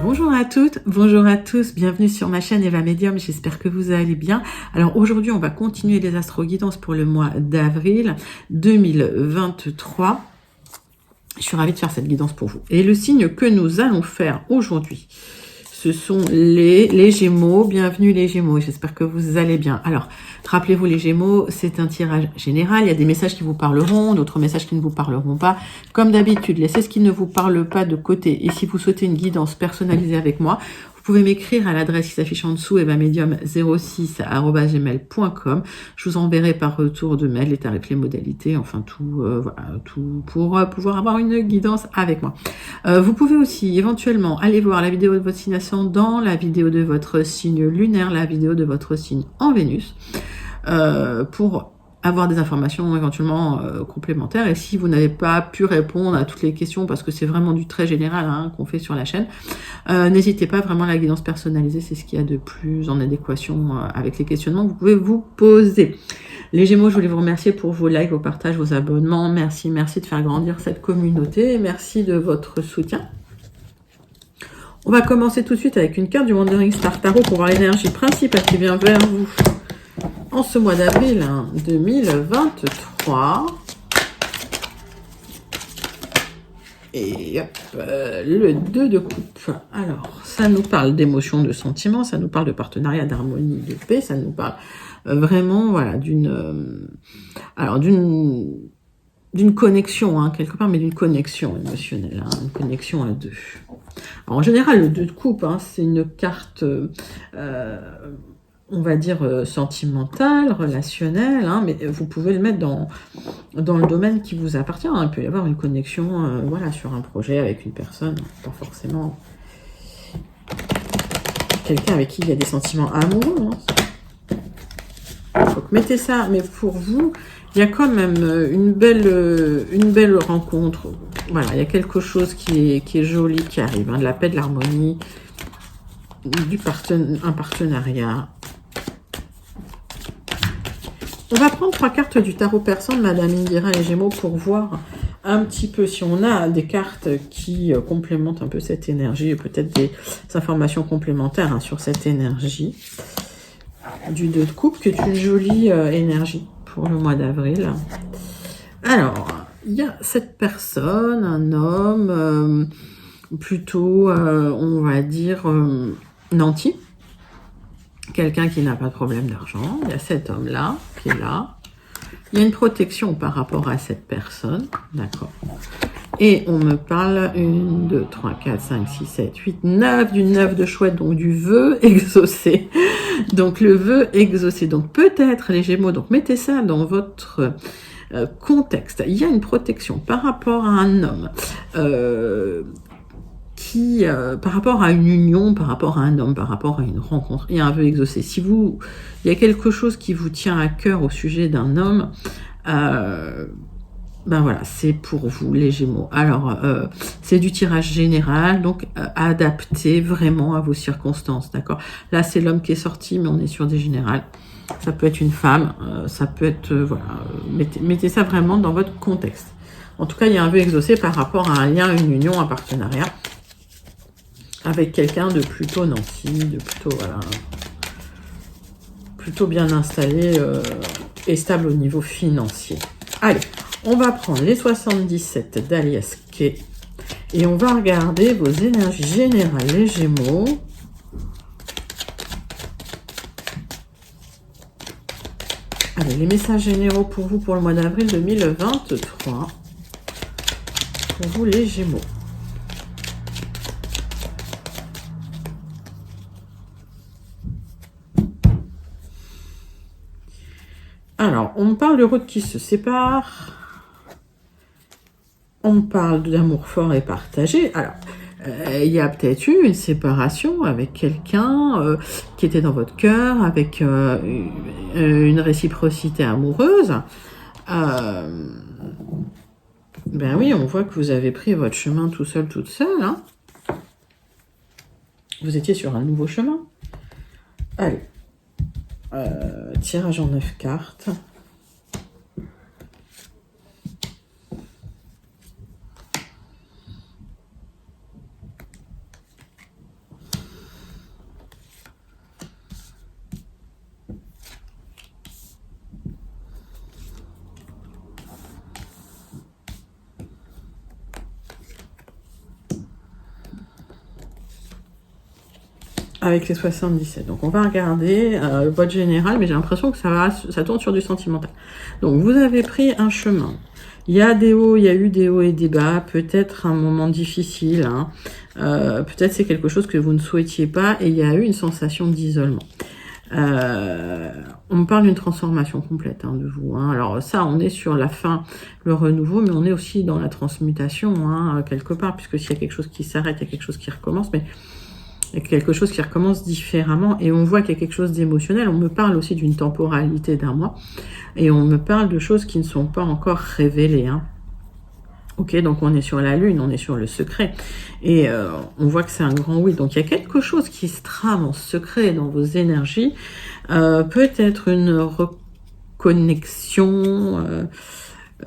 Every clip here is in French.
Bonjour à toutes, bonjour à tous, bienvenue sur ma chaîne Eva Medium, j'espère que vous allez bien. Alors aujourd'hui on va continuer les astro-guidances pour le mois d'avril 2023. Je suis ravie de faire cette guidance pour vous. Et le signe que nous allons faire aujourd'hui, ce sont les Gémeaux. Bienvenue les Gémeaux, j'espère que vous allez bien. Alors, rappelez-vous les Gémeaux, c'est un tirage général. Il y a des messages qui vous parleront, d'autres messages qui ne vous parleront pas. Comme d'habitude, laissez ce qui ne vous parle pas de côté. Et si vous souhaitez une guidance personnalisée avec moi, vous pouvez m'écrire à l'adresse qui s'affiche en dessous, evamedium06@gmail.com. Je vous enverrai par retour de mail les tarifs, les modalités, enfin tout, voilà, tout pour pouvoir avoir une guidance avec moi. Vous pouvez aussi éventuellement aller voir la vidéo de votre signe ascendant, la vidéo de votre signe lunaire, la vidéo de votre signe en Vénus, pour avoir des informations éventuellement complémentaires. Et si vous n'avez pas pu répondre à toutes les questions, parce que c'est vraiment du très général qu'on fait sur la chaîne, n'hésitez pas, vraiment la guidance personnalisée, c'est ce qu'il y a de plus en adéquation avec les questionnements que vous pouvez vous poser. Les Gémeaux, je voulais vous remercier pour vos likes, vos partages, vos abonnements. Merci de faire grandir cette communauté. Merci de votre soutien. On va commencer tout de suite avec une carte du Wandering Star Tarot pour voir l'énergie principale qui vient vers vous en ce mois d'avril 2023. Et hop, le 2 de coupe. Alors, ça nous parle d'émotions, de sentiments, ça nous parle de partenariat, d'harmonie, de paix, ça nous parle vraiment, voilà, d'une connexion, quelque part, mais d'une connexion émotionnelle, une connexion à deux. Alors, en général, le 2 de coupe, c'est une carte, on va dire, sentimentale, relationnelle, mais vous pouvez le mettre dans le domaine qui vous appartient. Il peut y avoir une connexion, voilà, sur un projet avec une personne, pas forcément quelqu'un avec qui il y a des sentiments amoureux. Donc mettez ça, mais pour vous, il y a quand même une belle rencontre. Voilà, il y a quelque chose qui est joli qui arrive, de la paix, de l'harmonie, un partenariat. On va prendre 3 cartes du tarot persan de Madame Indira et Gémeaux pour voir un petit peu si on a des cartes qui complémentent un peu cette énergie et peut-être des informations complémentaires sur cette énergie du 2 de coupe, qui est une jolie énergie pour le mois d'avril. Alors, il y a cette personne, un homme, plutôt, on va dire, nanti. Quelqu'un qui n'a pas de problème d'argent. Il y a cet homme-là qui est là. Il y a une protection par rapport à cette personne. D'accord. Et on me parle 1, 2, 3, 4, 5, 6, 7, 8, 9, du 9 de chouette, donc du vœu exaucé. Donc le vœu exaucé. Donc peut-être les Gémeaux, donc mettez ça dans votre contexte. Il y a une protection par rapport à un homme qui, par rapport à une union, par rapport à un homme, par rapport à une rencontre, il y a un vœu exaucé. Si il y a quelque chose qui vous tient à cœur au sujet d'un homme, ben voilà, c'est pour vous les Gémeaux. Alors, c'est du tirage général, donc adapté vraiment à vos circonstances, d'accord? Là, c'est l'homme qui est sorti, mais on est sur des générales. Ça peut être une femme, ça peut être, voilà, mettez ça vraiment dans votre contexte. En tout cas, il y a un vœu exaucé par rapport à un lien, une union, un partenariat avec quelqu'un de plutôt nanti, de plutôt, voilà, plutôt bien installé et stable au niveau financier. Allez, on va prendre les 77 d'Alias Kay et on va regarder vos énergies générales, les Gémeaux. Allez, les messages généraux pour vous pour le mois d'avril 2023. Pour vous, les Gémeaux. Alors, on me parle de routes qui se séparent. On me parle d'amour fort et partagé. Alors, il y a peut-être eu une séparation avec quelqu'un qui était dans votre cœur, avec une réciprocité amoureuse. Ben oui, on voit que vous avez pris votre chemin tout seul, toute seule. Vous étiez sur un nouveau chemin. Allez. Tirage en 9 cartes. avec les 77. Donc on va regarder votre général, mais j'ai l'impression que ça tourne sur du sentimental. Donc vous avez pris un chemin. Il y a des hauts, il y a eu des hauts et des bas, peut-être un moment difficile, hein. Peut-être c'est quelque chose que vous ne souhaitiez pas et il y a eu une sensation d'isolement. On me parle d'une transformation complète, hein, de vous, hein. Alors ça, on est sur la fin, le renouveau, mais on est aussi dans la transmutation, hein, quelque part, puisque s'il y a quelque chose qui s'arrête, il y a quelque chose qui recommence, mais il y a quelque chose qui recommence différemment, et on voit qu'il y a quelque chose d'émotionnel. On me parle aussi d'une temporalité d'1 mois, et on me parle de choses qui ne sont pas encore révélées, hein. Ok, donc on est sur la lune, on est sur le secret, et on voit que c'est un grand oui. Donc il y a quelque chose qui se trame en secret dans vos énergies, peut-être une reconnexion,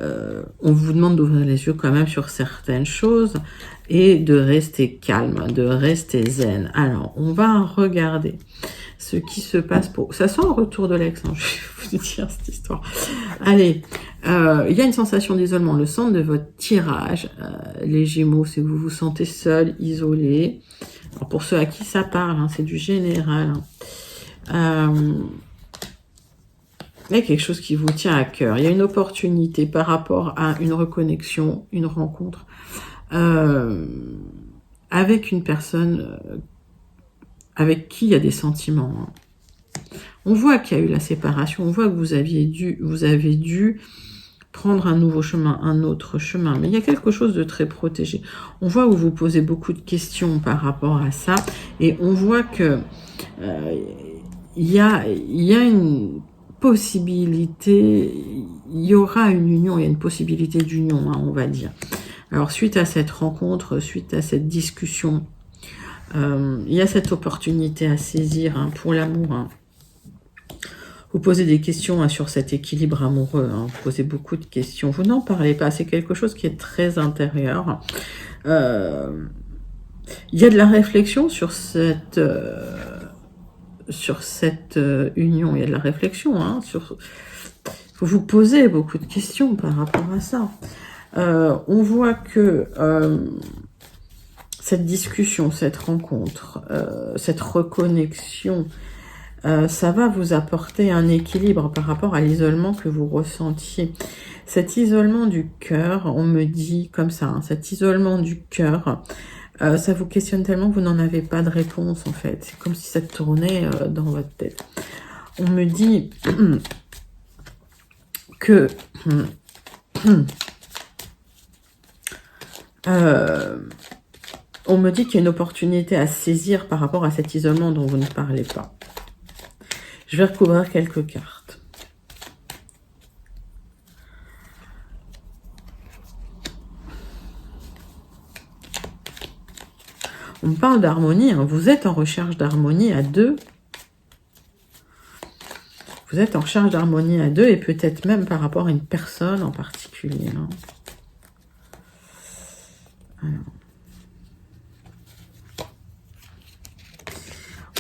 on vous demande d'ouvrir les yeux quand même sur certaines choses, et de rester calme, de rester zen. Alors, on va regarder ce qui se passe pour... Ça sent le retour de l'ex, hein, je vais vous dire cette histoire. Allez, il y a une sensation d'isolement. Le centre de votre tirage, les Gémeaux, c'est que vous vous sentez seul, isolé. Alors, pour ceux à qui ça parle, hein, c'est du général. Il y a quelque chose qui vous tient à cœur. Il y a une opportunité par rapport à une reconnexion, une rencontre avec une personne avec qui il y a des sentiments, hein. On voit qu'il y a eu la séparation, on voit que vous avez dû prendre un nouveau chemin, un autre chemin, mais il y a quelque chose de très protégé. On voit où vous posez beaucoup de questions par rapport à ça, et on voit que il y a une possibilité, il y aura une union, il y a une possibilité d'union, hein, on va dire. Alors, suite à cette rencontre, suite à cette discussion, il y a cette opportunité à saisir, hein, pour l'amour, hein. Vous posez des questions, hein, sur cet équilibre amoureux, hein. Vous posez beaucoup de questions. Vous n'en parlez pas, c'est quelque chose qui est très intérieur. Il y a de la réflexion sur cette union. Il y a de la réflexion, hein, vous posez beaucoup de questions par rapport à ça. On voit que cette discussion, cette rencontre, cette reconnexion, ça va vous apporter un équilibre par rapport à l'isolement que vous ressentiez. Cet isolement du cœur, on me dit comme ça, hein, cet isolement du cœur, ça vous questionne tellement que vous n'en avez pas de réponse, en fait. C'est comme si ça tournait dans votre tête. On me dit que... on me dit qu'il y a une opportunité à saisir par rapport à cet isolement dont vous ne parlez pas. Je vais recouvrir quelques cartes. On me parle d'harmonie, hein. Vous êtes en recherche d'harmonie à deux. Vous êtes en recherche d'harmonie à deux, et peut-être même par rapport à une personne en particulier, hein. Alors.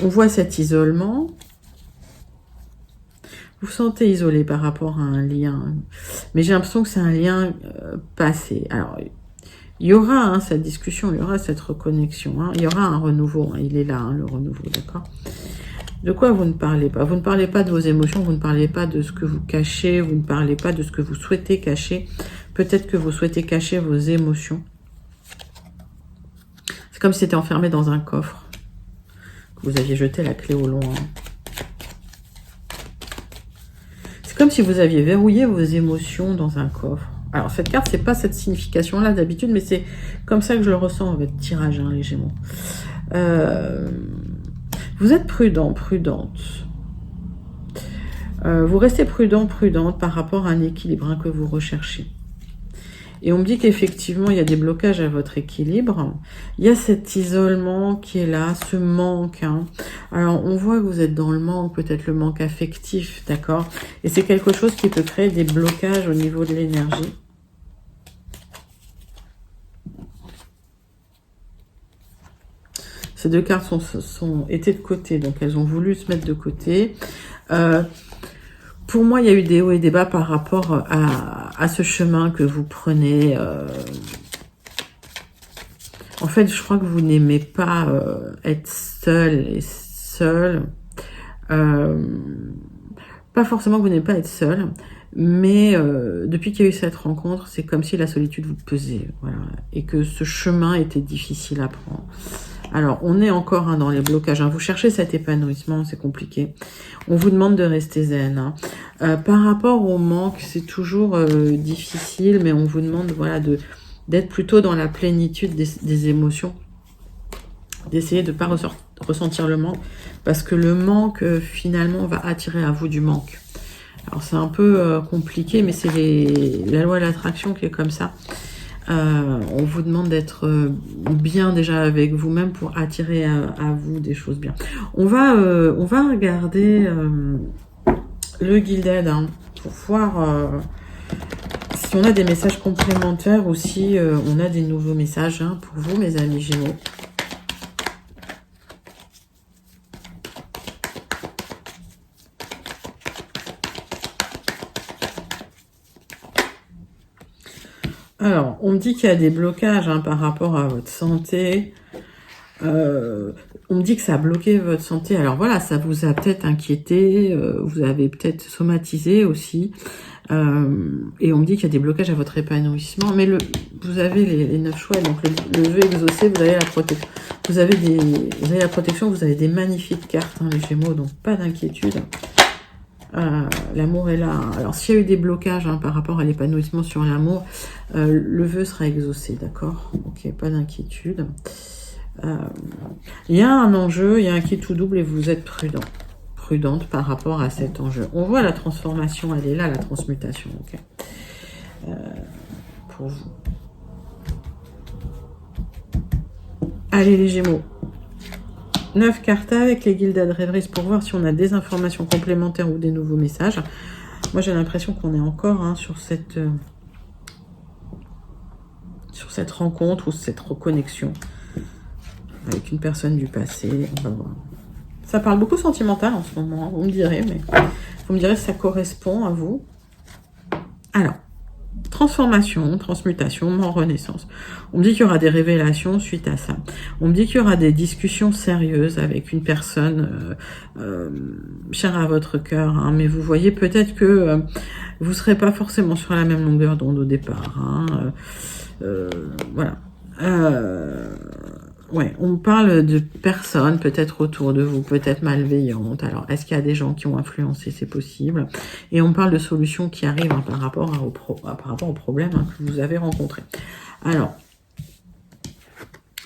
On voit cet isolement. Vous vous sentez isolé par rapport à un lien. Mais j'ai l'impression que c'est un lien passé. Alors, il y aura, hein, cette discussion, il y aura cette reconnexion, hein, il y aura un renouveau. Hein, il est là, hein, le renouveau, d'accord? De quoi vous ne parlez pas? Vous ne parlez pas de vos émotions, vous ne parlez pas de ce que vous cachez, vous ne parlez pas de ce que vous souhaitez cacher. Peut-être que vous souhaitez cacher vos émotions. C'est comme si c'était enfermé dans un coffre. Vous aviez jeté la clé au loin. C'est comme si vous aviez verrouillé vos émotions dans un coffre. Alors, cette carte, c'est pas cette signification-là d'habitude, mais c'est comme ça que je le ressens avec votre tirage, hein, les Gémeaux. Vous êtes prudent, prudente. Vous restez prudent, prudente par rapport à un équilibre, hein, que vous recherchez. Et on me dit qu'effectivement, il y a des blocages à votre équilibre. Il y a cet isolement qui est là, ce manque, hein. Alors, on voit que vous êtes dans le manque, peut-être le manque affectif, d'accord? Et c'est quelque chose qui peut créer des blocages au niveau de l'énergie. Ces deux cartes étaient de côté, donc elles ont voulu se mettre de côté. Pour moi, il y a eu des hauts et des bas par rapport à ce chemin que vous prenez. En fait, je crois que vous n'aimez pas être seul. Et seul. Pas forcément que vous n'allez pas être seul, mais depuis qu'il y a eu cette rencontre, c'est comme si la solitude vous pesait, voilà, et que ce chemin était difficile à prendre. Alors, on est encore dans les blocages. Vous cherchez cet épanouissement, c'est compliqué. On vous demande de rester zen. Par rapport au manque, c'est toujours difficile, mais on vous demande, voilà, d'être plutôt dans la plénitude des émotions, d'essayer de ne pas ressentir le manque, parce que le manque, finalement, va attirer à vous du manque. Alors, c'est un peu compliqué, mais c'est la loi de l'attraction qui est comme ça. On vous demande d'être bien déjà avec vous-même pour attirer à vous des choses bien. On va regarder le Gilded pour voir si on a des messages complémentaires ou si on a des nouveaux messages pour vous, mes amis Gémeaux. Alors, on me dit qu'il y a des blocages par rapport à votre santé. On me dit que ça a bloqué votre santé. Alors voilà, ça vous a peut-être inquiété. Vous avez peut-être somatisé aussi. Et on me dit qu'il y a des blocages à votre épanouissement. Mais vous avez les 9 choix. Donc le vœu exaucé, vous avez la protection. Vous avez la protection, vous avez des magnifiques cartes, les Gémeaux. Donc pas d'inquiétude. L'amour est là. Alors s'il y a eu des blocages par rapport à l'épanouissement sur l'amour, le vœu sera exaucé, d'accord? Ok, pas d'inquiétude. Il y a un enjeu, il y a un qui tout double et vous êtes prudente par rapport à cet enjeu. On voit la transformation, elle est là, la transmutation, ok, pour vous. Allez les Gémeaux. 9 cartes avec les Gilded Rêveries pour voir si on a des informations complémentaires ou des nouveaux messages. Moi, j'ai l'impression qu'on est encore sur cette rencontre ou cette reconnexion avec une personne du passé. On va voir. Ça parle beaucoup sentimental en ce moment, vous me direz, mais vous me direz si ça correspond à vous. Alors, transformation, transmutation, mort, renaissance. On me dit qu'il y aura des révélations suite à ça. On me dit qu'il y aura des discussions sérieuses avec une personne chère à votre cœur. Mais vous voyez peut-être que vous ne serez pas forcément sur la même longueur d'onde au départ. Voilà. Ouais, on parle de personnes peut-être autour de vous, peut-être malveillantes. Alors, est-ce qu'il y a des gens qui ont influencé? C'est possible. Et on parle de solutions qui arrivent par rapport aux problèmes que vous avez rencontrés. Alors,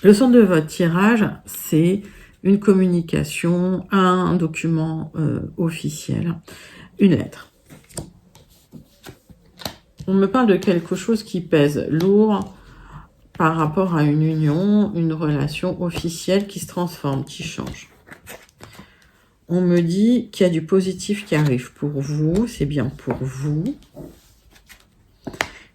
le centre de votre tirage, c'est une communication, un document officiel, une lettre. On me parle de quelque chose qui pèse lourd par rapport à une union, une relation officielle qui se transforme, qui change. On me dit qu'il y a du positif qui arrive pour vous, c'est bien pour vous.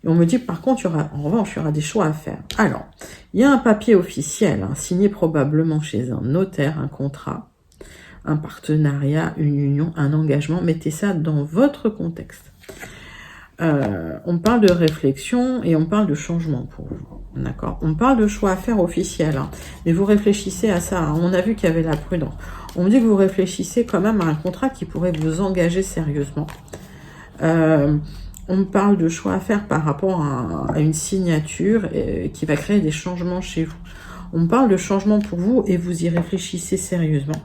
Et on me dit par contre, en revanche, il y aura des choix à faire. Alors, il y a un papier officiel, signé probablement chez un notaire, un contrat, un partenariat, une union, un engagement. Mettez ça dans votre contexte. On parle de réflexion et on parle de changement pour vous. D'accord. On parle de choix à faire officiel, mais vous réfléchissez à ça. On a vu qu'il y avait la prudence. On me dit que vous réfléchissez quand même à un contrat qui pourrait vous engager sérieusement. On me parle de choix à faire par rapport à une signature qui va créer des changements chez vous. On me parle de changement pour vous et vous y réfléchissez sérieusement.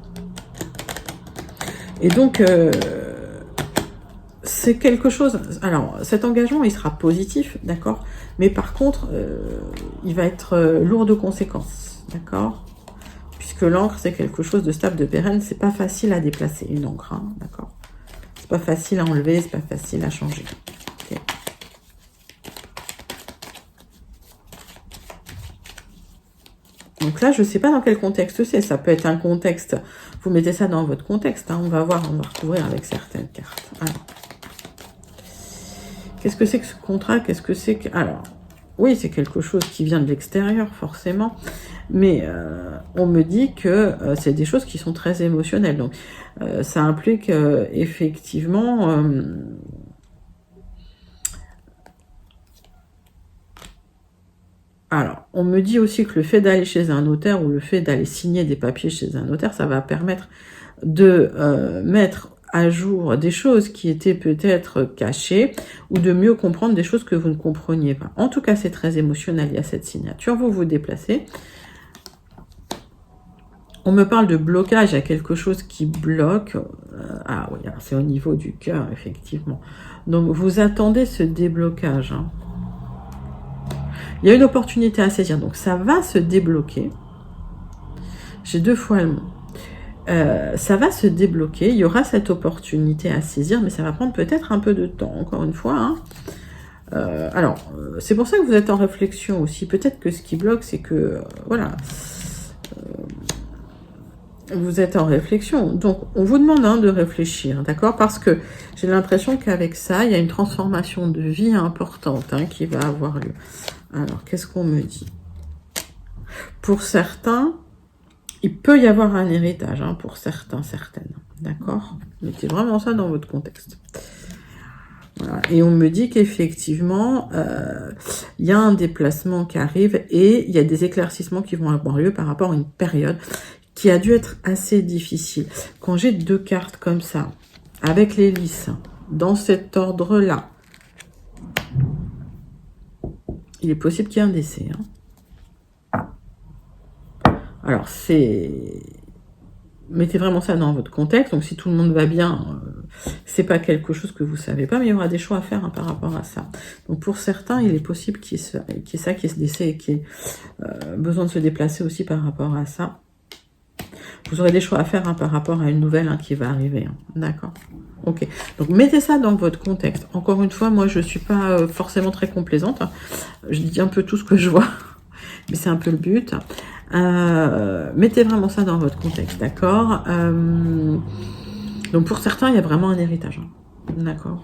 Et donc, c'est quelque chose... Alors, cet engagement, il sera positif, d'accord? Mais par contre, il va être lourd de conséquences, d'accord? Puisque l'encre, c'est quelque chose de stable, de pérenne. C'est pas facile à déplacer, une encre, d'accord? C'est pas facile à enlever, c'est pas facile à changer. Okay. Donc là, je ne sais pas dans quel contexte c'est. Ça peut être un contexte. Vous mettez ça dans votre contexte. On va voir, on va recouvrir avec certaines cartes. Alors, qu'est-ce que c'est que ce contrat? Qu'est-ce que c'est que... Alors, oui, c'est quelque chose qui vient de l'extérieur, forcément. Mais on me dit que c'est des choses qui sont très émotionnelles. Donc, ça implique effectivement... Alors, on me dit aussi que le fait d'aller chez un notaire ou le fait d'aller signer des papiers chez un notaire, ça va permettre de mettre à jour des choses qui étaient peut-être cachées ou de mieux comprendre des choses que vous ne compreniez pas. En tout cas, c'est très émotionnel, il y a cette signature. Vous vous déplacez. On me parle de blocage, il y a quelque chose qui bloque. Ah oui, c'est au niveau du cœur, effectivement. Donc, vous attendez ce déblocage. Hein. Il y a une opportunité à saisir, donc ça va se débloquer. J'ai 2 fois le mot. Ça va se débloquer, il y aura cette opportunité à saisir, mais ça va prendre peut-être un peu de temps, encore une fois. Hein. Alors, c'est pour ça que vous êtes en réflexion aussi. Peut-être que ce qui bloque, c'est que, voilà, vous êtes en réflexion. Donc, on vous demande de réfléchir, d'accord? Parce que j'ai l'impression qu'avec ça, il y a une transformation de vie importante qui va avoir lieu. Alors, qu'est-ce qu'on me dit? Pour certains, il peut y avoir un héritage, pour certains, certaines. D'accord? Mettez vraiment ça dans votre contexte. Voilà. Et on me dit qu'effectivement, il y a un déplacement qui arrive et il y a des éclaircissements qui vont avoir lieu par rapport à une période qui a dû être assez difficile. Quand j'ai 2 cartes comme ça, avec l'hélice, dans cet ordre-là, il est possible qu'il y ait un décès. Alors, mettez vraiment ça dans votre contexte. Donc, si tout le monde va bien, c'est pas quelque chose que vous savez pas, mais il y aura des choix à faire par rapport à ça. Donc, pour certains, il est possible qu'il y ait ça, qu'il y ait ce décès et qu'il y ait besoin de se déplacer aussi par rapport à ça. Vous aurez des choix à faire par rapport à une nouvelle qui va arriver. D'accord? Ok. Donc, mettez ça dans votre contexte. Encore une fois, moi, je suis pas forcément très complaisante. Je dis un peu tout ce que je vois, mais c'est un peu le but. Mettez vraiment ça dans votre contexte, d'accord? Donc pour certains, il y a vraiment un héritage, d'accord?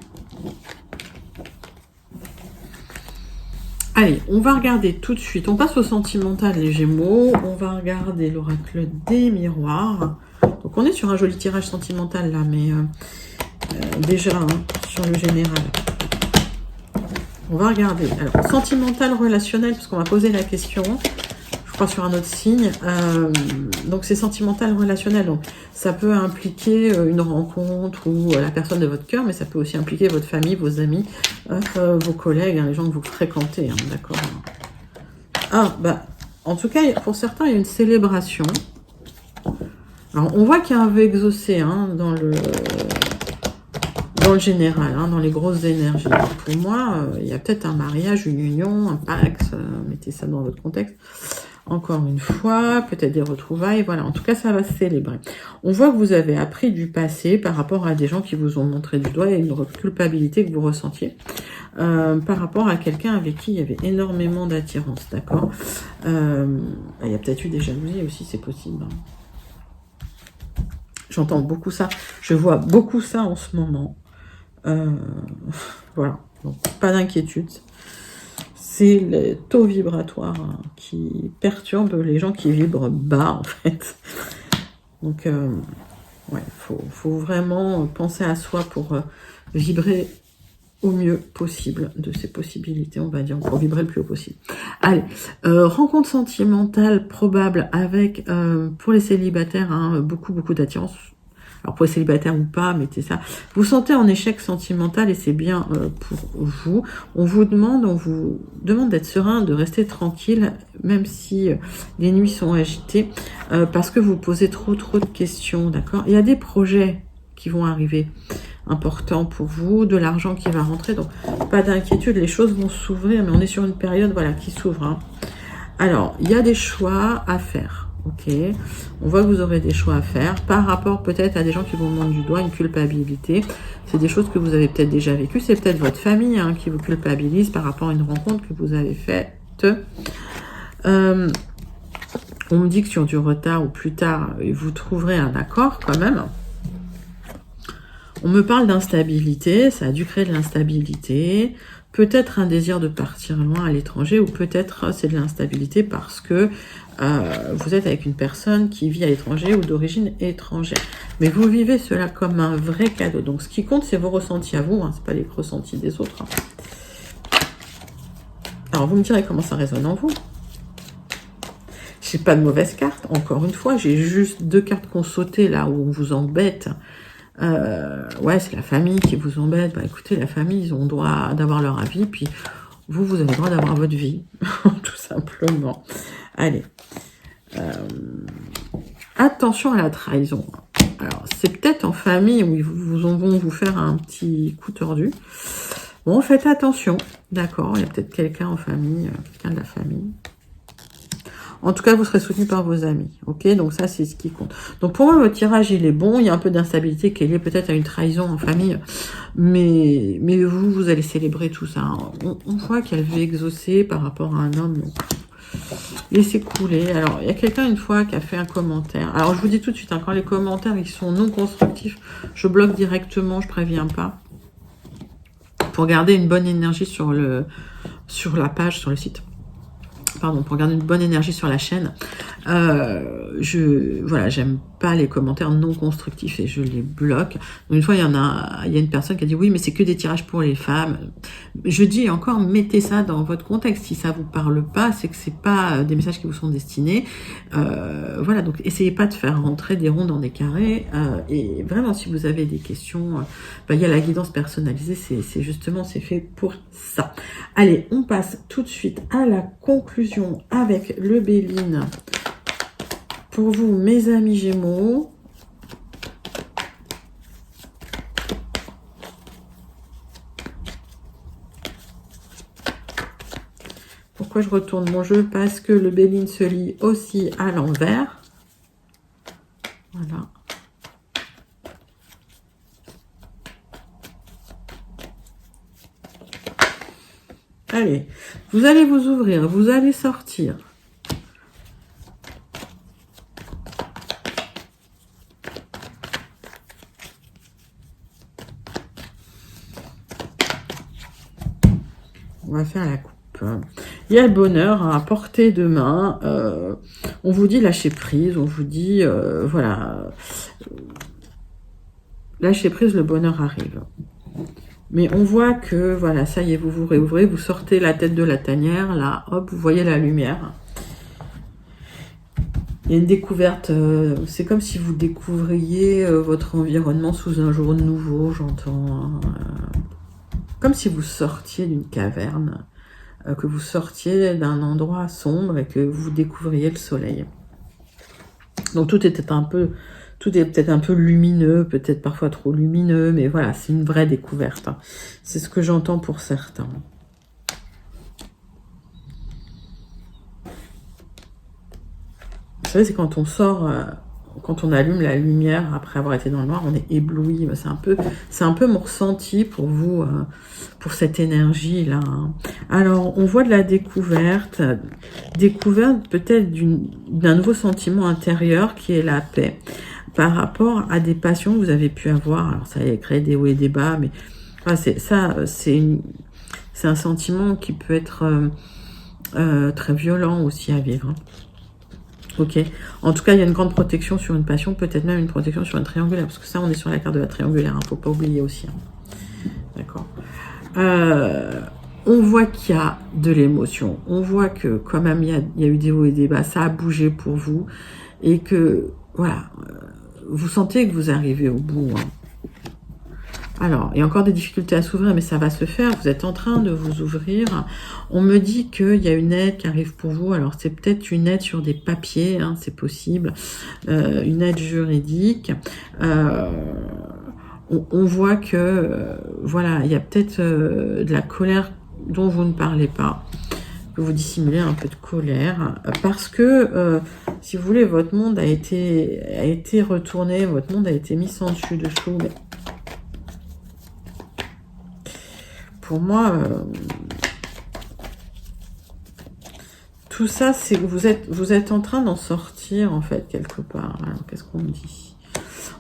Allez, on va regarder tout de suite. On passe au sentimental, les Gémeaux. On va regarder l'oracle des miroirs. Donc on est sur un joli tirage sentimental là, mais déjà sur le général. On va regarder. Alors, sentimental, relationnel, parce qu'on va poser la question. Sur un autre signe, donc c'est sentimental relationnel, donc ça peut impliquer une rencontre ou la personne de votre cœur, mais ça peut aussi impliquer votre famille, vos amis, vos collègues, les gens que vous fréquentez, d'accord. En tout cas, pour certains, il y a une célébration. Alors, on voit qu'il y a un vœu exaucé dans le général, dans les grosses énergies. Alors, pour moi, il y a peut-être un mariage, une union, un pacte, mettez ça dans votre contexte. Encore une fois, peut-être des retrouvailles, voilà. En tout cas, ça va se célébrer. On voit que vous avez appris du passé par rapport à des gens qui vous ont montré du doigt et une culpabilité que vous ressentiez par rapport à quelqu'un avec qui il y avait énormément d'attirance, d'accord? Il y a peut-être eu des jalousies aussi, c'est possible. J'entends beaucoup ça. Je vois beaucoup ça en ce moment. Voilà. Donc, pas d'inquiétude. C'est le taux vibratoire qui perturbe les gens qui vibrent bas, en fait. Donc, faut vraiment penser à soi pour vibrer au mieux possible de ses possibilités, on va dire, pour vibrer le plus haut possible. Allez, rencontre sentimentale probable avec, pour les célibataires, beaucoup d'attirance. Alors pour les célibataires ou pas, mettez ça. Vous sentez en échec sentimental et c'est bien pour vous. On vous demande d'être serein, de rester tranquille, même si les nuits sont agitées, parce que vous posez trop de questions, d'accord? Il y a des projets qui vont arriver importants pour vous, de l'argent qui va rentrer, donc pas d'inquiétude, les choses vont s'ouvrir, mais on est sur une période qui s'ouvre. Alors, il y a des choix à faire. Ok, on voit que vous aurez des choix à faire par rapport peut-être à des gens qui vous montrent du doigt, une culpabilité. C'est des choses que vous avez peut-être déjà vécues. C'est peut-être votre famille qui vous culpabilise par rapport à une rencontre que vous avez faite. On me dit que sur du retard ou plus tard, vous trouverez un accord quand même. On me parle d'instabilité, ça a dû créer de l'instabilité. Peut-être un désir de partir loin à l'étranger ou peut-être c'est de l'instabilité parce que vous êtes avec une personne qui vit à l'étranger ou d'origine étrangère. Mais vous vivez cela comme un vrai cadeau. Donc, ce qui compte, c'est vos ressentis à vous. C'est pas les ressentis des autres. Alors, vous me direz comment ça résonne en vous. J'ai pas de mauvaise carte, encore une fois, j'ai juste 2 cartes qu'on sauté là où on vous embête. Ouais, c'est la famille qui vous embête. Bah écoutez, la famille, ils ont le droit d'avoir leur avis, puis vous, vous avez le droit d'avoir votre vie, tout simplement. Allez. Attention à la trahison. Alors, c'est peut-être en famille où ils vont vous faire un petit coup tordu. Bon, faites attention, d'accord, il y a peut-être quelqu'un en famille, quelqu'un de la famille. En tout cas, vous serez soutenu par vos amis, ok? Donc ça, c'est ce qui compte. Donc pour moi, votre tirage, il est bon. Il y a un peu d'instabilité qui est liée peut-être à une trahison en famille. Mais vous allez célébrer tout ça. On voit qu'elle veut exaucer par rapport à un homme. Donc laissez couler. Alors, il y a quelqu'un une fois qui a fait un commentaire. Alors, je vous dis tout de suite, hein, quand les commentaires ils sont non constructifs, je bloque directement, je préviens pas. Pour garder une bonne énergie sur la page, sur le site. Pardon, pour garder une bonne énergie sur la chaîne. Voilà, j'aime pas les commentaires non constructifs et je les bloque. Donc, une fois, il y a une personne qui a dit oui, mais c'est que des tirages pour les femmes. Je dis encore, mettez ça dans votre contexte. Si ça vous parle pas, c'est que c'est pas des messages qui vous sont destinés. Voilà, donc essayez pas de faire rentrer des ronds dans des carrés. Et vraiment, si vous avez des questions, il y a la guidance personnalisée. C'est justement, c'est fait pour ça. Allez, on passe tout de suite à la conclusion avec le Béline. Pour vous, mes amis Gémeaux, pourquoi je retourne mon jeu? Parce que le Béline se lit aussi à l'envers. Voilà. Allez, vous allez vous ouvrir, vous allez sortir. On va faire la coupe. Il y a le bonheur à portée de main. On vous dit lâcher prise. On vous dit, voilà, lâcher prise, le bonheur arrive. Mais on voit que, voilà, ça y est, vous vous réouvrez, vous sortez la tête de la tanière, là, hop, vous voyez la lumière. Il y a une découverte, c'est comme si vous découvriez votre environnement sous un jour nouveau, j'entends. Comme si vous sortiez d'une caverne, que vous sortiez d'un endroit sombre et que vous découvriez le soleil. Donc tout est peut-être un peu lumineux, peut-être parfois trop lumineux, mais voilà, c'est une vraie découverte. C'est ce que j'entends pour certains. Vous savez, c'est quand on sort, quand on allume la lumière après avoir été dans le noir, on est ébloui. C'est un peu mon ressenti pour vous, pour cette énergie-là. Alors, on voit de la découverte peut-être d'un nouveau sentiment intérieur qui est la paix. Par rapport à des passions que vous avez pu avoir, alors ça a créé des hauts et des bas, mais enfin, c'est un sentiment qui peut être très violent aussi à vivre. Ok. En tout cas, il y a une grande protection sur une passion, peut-être même une protection sur une triangulaire, parce que ça, on est sur la carte de la triangulaire, faut pas oublier aussi. D'accord. On voit qu'il y a de l'émotion, on voit que quand même il y a eu des hauts et des bas, ça a bougé pour vous, et que, voilà, vous sentez que vous arrivez au bout. Alors, il y a encore des difficultés à s'ouvrir, mais ça va se faire. Vous êtes en train de vous ouvrir. On me dit qu'il y a une aide qui arrive pour vous. Alors, c'est peut-être une aide sur des papiers, hein, c'est possible. Une aide juridique. On voit que, voilà, il y a peut-être de la colère dont vous ne parlez pas. Que vous dissimulez un peu de colère. Parce que, si vous voulez, votre monde a été retourné. Votre monde a été mis sans dessus-dessous. Mais pour moi, tout ça, c'est que vous êtes en train d'en sortir, en fait, quelque part. Alors, qu'est-ce qu'on me dit?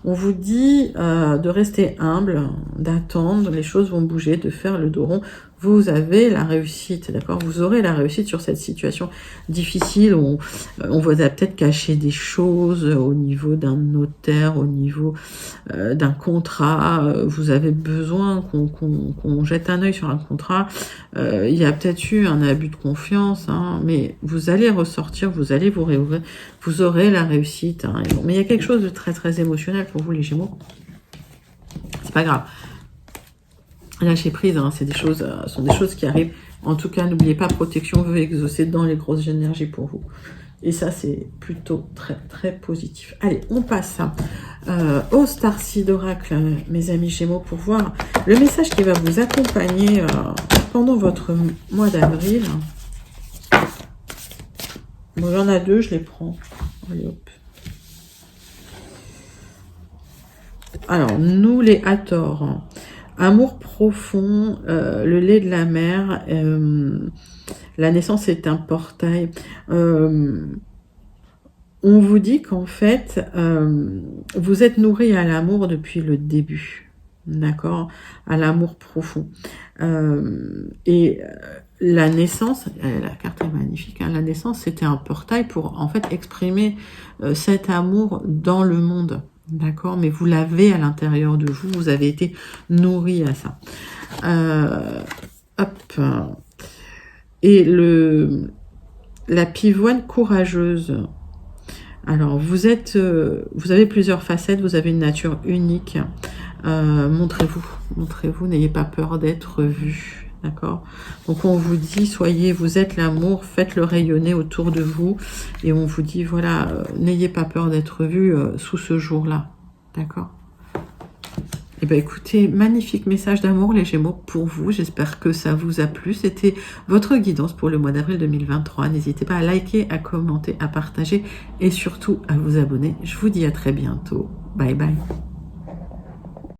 On vous dit de rester humble, d'attendre, les choses vont bouger, de faire le dos rond. vous avez la réussite, d'accord? Vous aurez la réussite sur cette situation difficile où on vous a peut-être caché des choses au niveau d'un notaire, au niveau d'un contrat. Vous avez besoin qu'on jette un œil sur un contrat. Il y a peut-être eu un abus de confiance, hein, mais vous allez ressortir, vous allez vous réouvrir, vous aurez la réussite. Hein, mais il y a quelque chose de très très émotionnel pour vous les Gémeaux. C'est pas grave. Lâchez prise, hein, c'est des choses, sont des choses qui arrivent. En tout cas, n'oubliez pas, protection veut exaucer dans les grosses énergies pour vous. Et ça, c'est plutôt très très positif. Allez, on passe au Starseed Oracle, mes amis Gémeaux, pour voir le message qui va vous accompagner pendant votre mois d'avril. Bon, il y en a deux, je les prends. Allez, hop. Alors, nous les Hathors, amour profond, le lait de la mer, la naissance est un portail. On vous dit qu'en fait, vous êtes nourri à l'amour depuis le début, d'accord? À l'amour profond. La naissance, la carte est magnifique, hein, la naissance c'était un portail pour en fait exprimer cet amour dans le monde. D'accord, mais vous l'avez à l'intérieur de vous, vous avez été nourri à ça. Hop. Et la pivoine courageuse. Alors, vous avez plusieurs facettes, vous avez une nature unique. Montrez-vous, n'ayez pas peur d'être vu. D'accord? Donc on vous dit, vous êtes l'amour, faites-le rayonner autour de vous. Et on vous dit, voilà, n'ayez pas peur d'être vu sous ce jour-là. D'accord? Eh bien écoutez, magnifique message d'amour les Gémeaux pour vous. J'espère que ça vous a plu. C'était votre guidance pour le mois d'avril 2023. N'hésitez pas à liker, à commenter, à partager et surtout à vous abonner. Je vous dis à très bientôt. Bye bye.